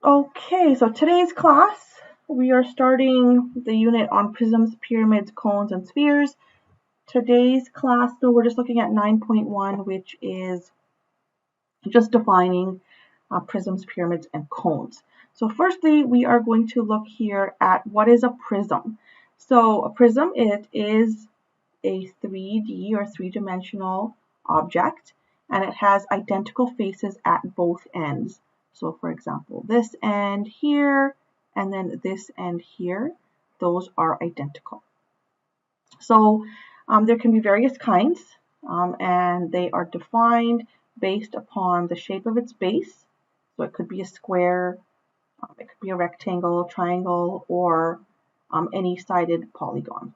Okay, so today's class, we are starting the unit on prisms, pyramids, cones, and spheres. Today's class, though, we're just looking at 9.1, which is just defining prisms, pyramids, and cones. So firstly, we are going to look here at what is a prism. So a prism, it is a 3D or three-dimensional object, and it has identical faces at both ends. So for example, this end here, and then this end here, those are identical. So there can be various kinds, and they are defined based upon the shape of its base. So it could be a square, it could be a rectangle, triangle, or any sided polygon.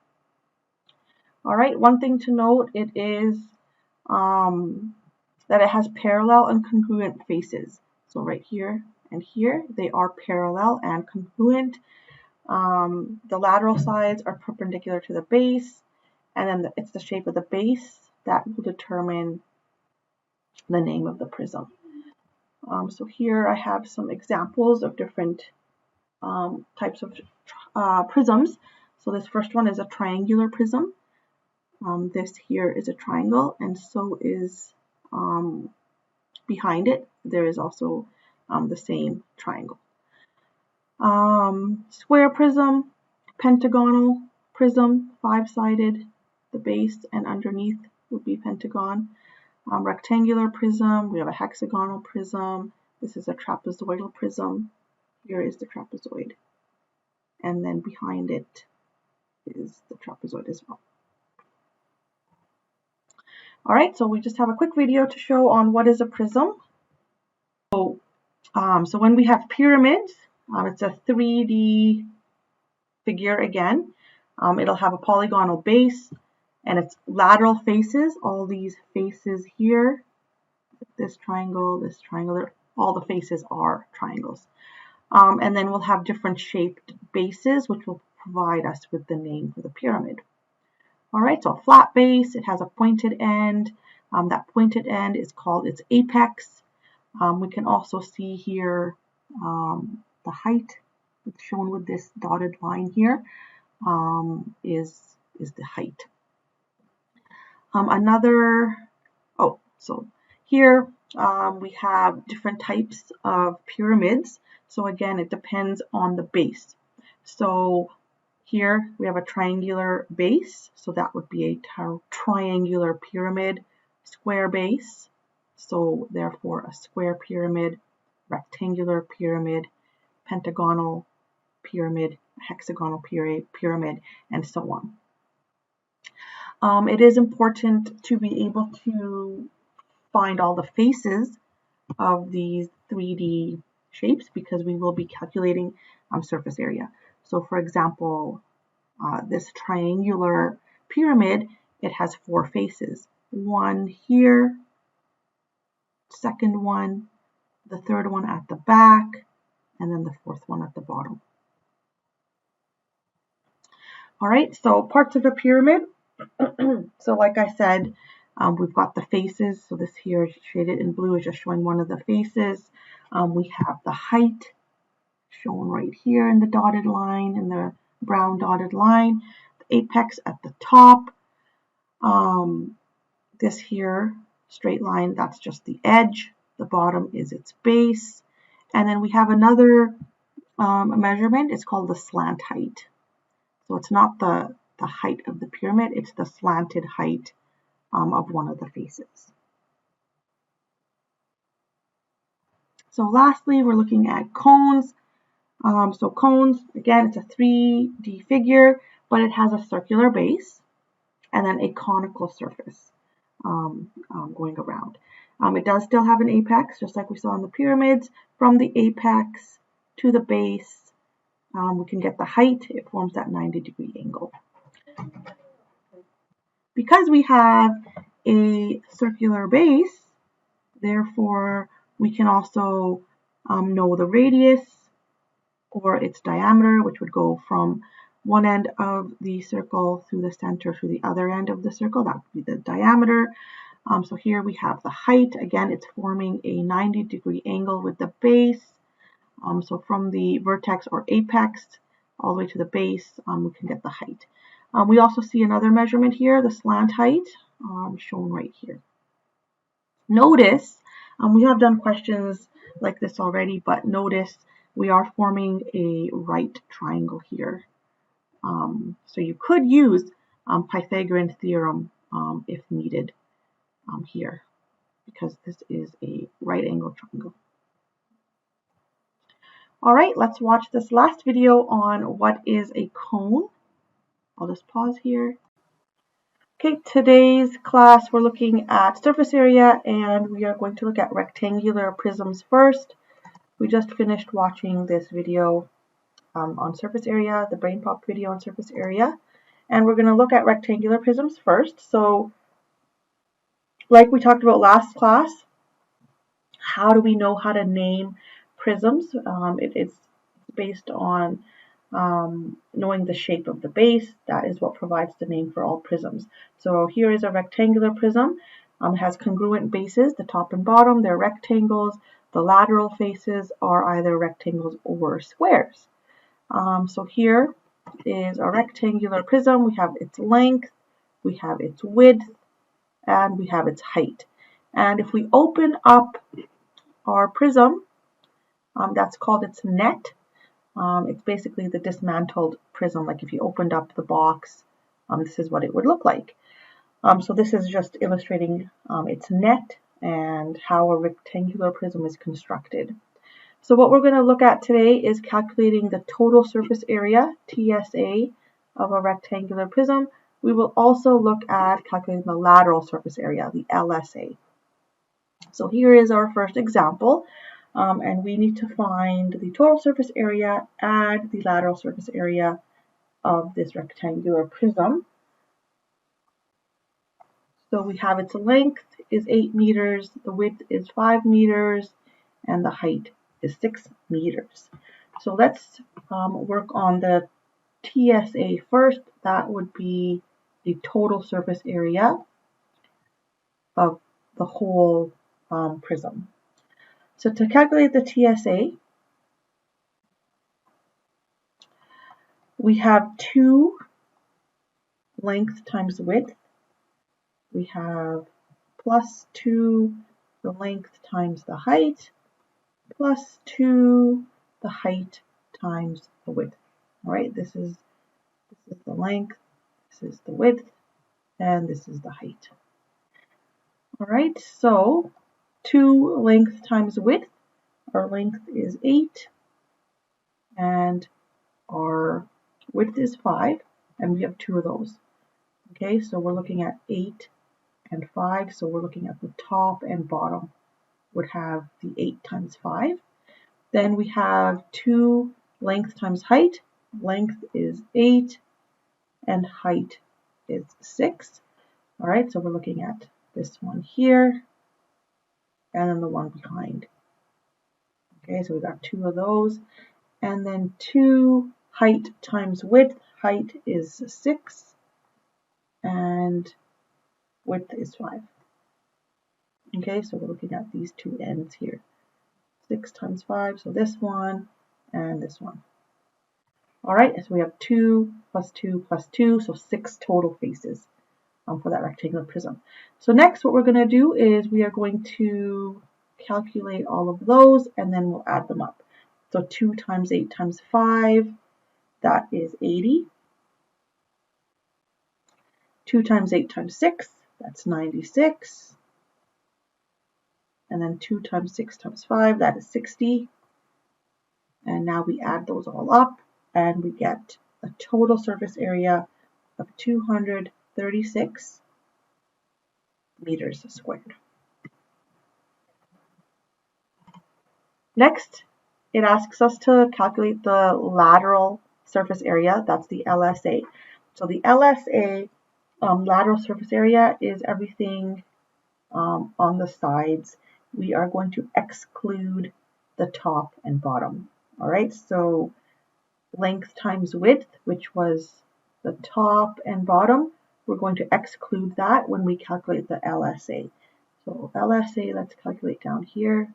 All right, one thing to note, it is that it has parallel and congruent faces. So right here and here, they are parallel and congruent. The lateral sides are perpendicular to the base, and then it's the shape of the base that will determine the name of the prism. So here I have some examples of different types of prisms. So this first one is a triangular prism. This here is a triangle, and so is behind it, there is also the same triangle. Square prism, pentagonal prism, five-sided, the base and underneath would be pentagon. Rectangular prism, we have a hexagonal prism. This is a trapezoidal prism. Here is the trapezoid. And then behind it is the trapezoid as well. All right, so we just have a quick video to show on what is a prism. So when we have pyramids, it's a 3D figure again. It'll have a polygonal base and its lateral faces, all these faces here, this triangle, all the faces are triangles. And then we'll have different shaped bases, which will provide us with the name for the pyramid. All right, so a flat base, it has a pointed end. That pointed end is called its apex. We can also see here the height. It's shown with this dotted line here, is the height. So here we have different types of pyramids. So again, it depends on the base. So here we have a triangular base, so that would be a triangular pyramid. Square base, so therefore a square pyramid. Rectangular pyramid, pentagonal pyramid, hexagonal pyramid, and so on. It is important to be able to find all the faces of these 3D shapes because we will be calculating surface area. So for example, this triangular pyramid, it has 4 faces. One here, second one, the third one at the back, and then the fourth one at the bottom. All right, so parts of the pyramid. So like I said, we've got the faces. So this here shaded in blue is just showing one of the faces. We have the height shown right here in the dotted line, in the brown dotted line. The apex at the top. This here, straight line, that's just the edge. The bottom is its base. And then we have another measurement. It's called the slant height. So it's not the height of the pyramid, it's the slanted height of one of the faces. So lastly, we're looking at cones. So cones, again, it's a 3D figure, but it has a circular base and then a conical surface going around. It does still have an apex, just like we saw in the pyramids. From the apex to the base, we can get the height. It forms that 90-degree angle. Because we have a circular base, therefore we can also know the radius or its diameter, which would go from one end of the circle through the center to the other end of the circle. That would be the diameter. So here we have the height. Again, it's forming a 90-degree angle with the base. So from the vertex or apex all the way to the base, we can get the height. We also see another measurement here, the slant height, shown right here. Notice, we have done questions like this already, but notice we are forming a right triangle here. So you could use Pythagorean theorem if needed here, because this is a right angle triangle. All right, let's watch this last video on what is a cone. I'll just pause here. Okay, today's class we're looking at surface area, and we are going to look at rectangular prisms first. We just finished watching this video on surface area, the brain pop video on surface area, and we're going to look at rectangular prisms first. So like we talked about last class, how do we know how to name prisms? It's based on knowing the shape of the base. That is what provides the name for all prisms. So here is a rectangular prism. It has congruent bases, the top and bottom, they're rectangles. The lateral faces are either rectangles or squares. So here is a rectangular prism. We have its length, we have its width, and we have its height. And if we open up our prism, that's called its net. It's basically the dismantled prism. Like if you opened up the box, this is what it would look like. So this is just illustrating its net and how a rectangular prism is constructed. So what we're going to look at today is calculating the total surface area, TSA, of a rectangular prism. We will also look at calculating the lateral surface area, the LSA. So here is our first example, and we need to find the total surface area and the lateral surface area of this rectangular prism. So we have its length is 8 meters, the width is 5 meters, and the height is 6 meters. So let's work on the TSA first. That would be the total surface area of the whole prism. So to calculate the TSA, we have 2 length times width. We have plus 2 the length times the height, plus 2 the height times the width. All right, this is the length, this is the width, and this is the height. All right, so 2 length times width, our length is 8, and our width is 5, and we have 2 of those. Okay, so we're looking at 8 and 5, so we're looking at the top and bottom would have the 8 times 5. Then we have 2 length times height. Length is 8 and height is 6. All right, so we're looking at this one here and then the one behind. Okay, so we got 2 of those. And then 2 height times width. Height is 6 and width is 5. Okay, so we're looking at these 2 ends here. 6 times 5, so this one and this one. All right, so we have 2 plus 2 plus 2, so 6 total faces for that rectangular prism. So next what we're going to do is we are going to calculate all of those and then we'll add them up. So 2 times 8 times 5, that is 80. 2 times 8 times 6, that's 96. And then 2 times 6 times 5, that is 60. And now we add those all up and we get a total surface area of 236 meters squared. Next, it asks us to calculate the lateral surface area, that's the LSA. So the LSA, lateral surface area, is everything on the sides. We are going to exclude the top and bottom. All right, so length times width, which was the top and bottom, we're going to exclude that when we calculate the LSA. So LSA, let's calculate down here.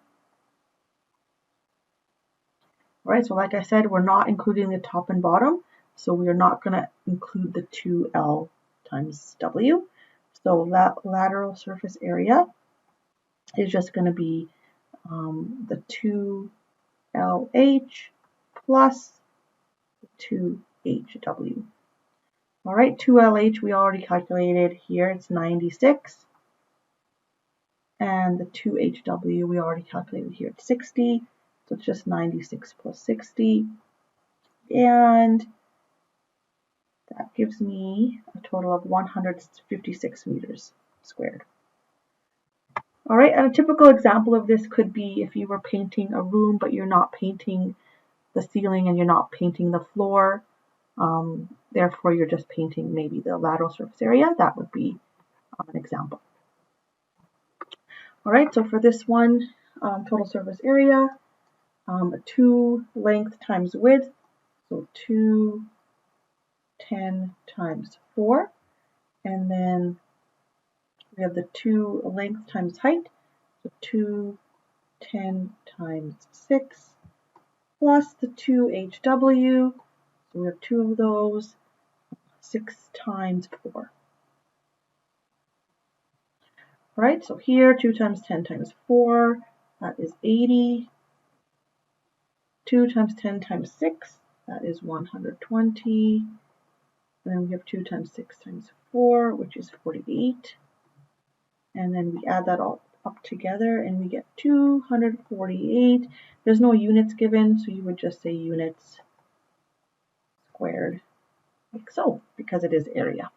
All right, so like I said, we're not including the top and bottom, so we are not going to include the 2L times W. So that lateral surface area is just going to be the 2LH plus 2HW. All right, 2LH we already calculated here, it's 96. And the 2HW we already calculated here at 60. So it's just 96 plus 60. And that gives me a total of 156 meters squared. All right, and a typical example of this could be if you were painting a room, but you're not painting the ceiling and you're not painting the floor. Therefore, you're just painting maybe the lateral surface area. That would be an example. All right, so for this one, total surface area, 2 length times width, so 210 times 4, and then we have the 2 length times height, so 210 times 6, plus the 2HW, so we have 2 of those, 6 times 4. All right, so here 2 times 10 times 4, that is 80. 2 times 10 times 6, that is 120. And then we have 2 times 6 times 4, which is 48. And then we add that all up together and we get 248. There's no units given, so you would just say units squared, like so, because it is area.